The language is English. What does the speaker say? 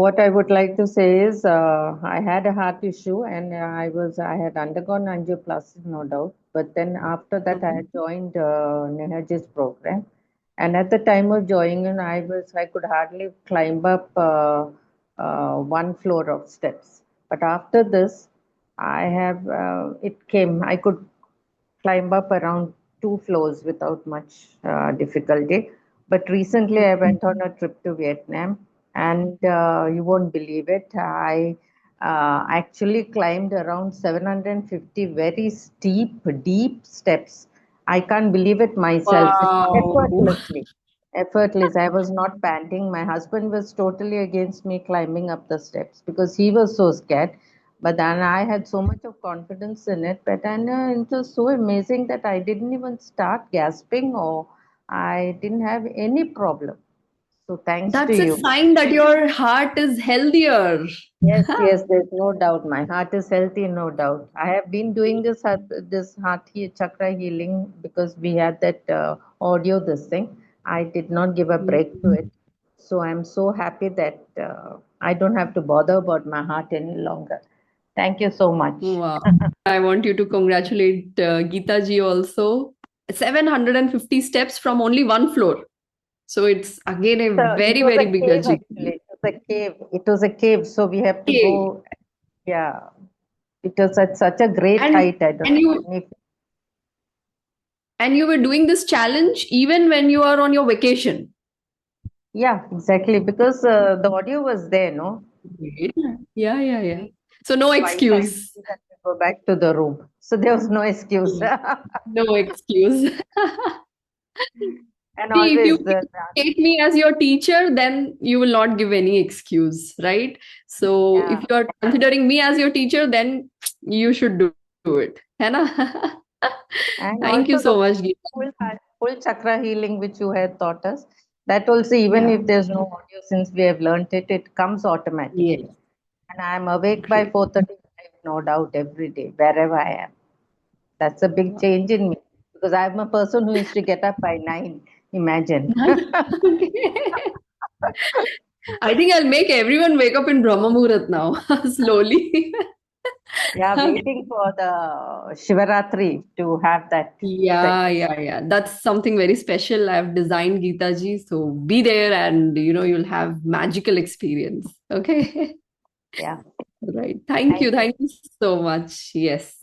What I would like to say is, I had a heart issue, and I had undergone angioplasty, no doubt. But then after that, I Mhm. had joined Nehha's program, and at the time of joining, I could hardly climb up one floor of steps. But after this, I could climb up around two floors without much difficulty. But recently, I went on a trip to Vietnam, and you won't believe it. I actually climbed around 750 very steep, deep steps. I can't believe it myself. Wow. Effortlessly. Effortless. I was not panting. My husband was totally against me climbing up the steps because he was so scared. But then I had so much of confidence in it. But then it was so amazing that I didn't even start gasping or I didn't have any problem. So thanks to That's a you. sign that your heart is healthier. Yes, yes, there's no doubt. My heart is healthy, no doubt. I have been doing this chakra healing because we had that audio, this thing. I did not give a break to it. So I'm so happy that I don't have to bother about my heart any longer. Thank you so much. Wow. I want you to congratulate Geeta ji also. 750 steps from only one floor. So it's again a So it very, was a very big cave achievement. actually. It was a cave. It was a cave. So we have to Okay. go. Yeah. It was at such a great And height. I don't and you know. and you were doing this challenge even when you are on your vacation. Yeah, exactly. Because the audio was there, no? Great. Yeah, yeah, yeah. So no Twice I excuse. had to go back to the room. So there was no excuse. Yeah. No excuse. And See, if always you the take me as your teacher, then you will not give any excuse, right? So if yeah. you are considering me as your teacher, then you should do it. है ना? And Thank you also the so much, Geeta. full chakra healing which you had taught us. That also, even Yeah. if there's no audio, since we have learnt it, it comes Yes. automatically. And I'm awake by Great. 4:35, no doubt, every day, wherever I am. That's a big Wow. change in me because I'm a person who used to get up by 9. Imagine. I think I'll make everyone wake up in Brahma Muhurat now, slowly. Yeah, waiting for the Shivaratri to have that Yeah, session. yeah, yeah. That's something very special. I've designed Geeta ji, so be there and you'll have magical experience. Okay. Yeah. Right. Thank you. Thank you so much. Yes.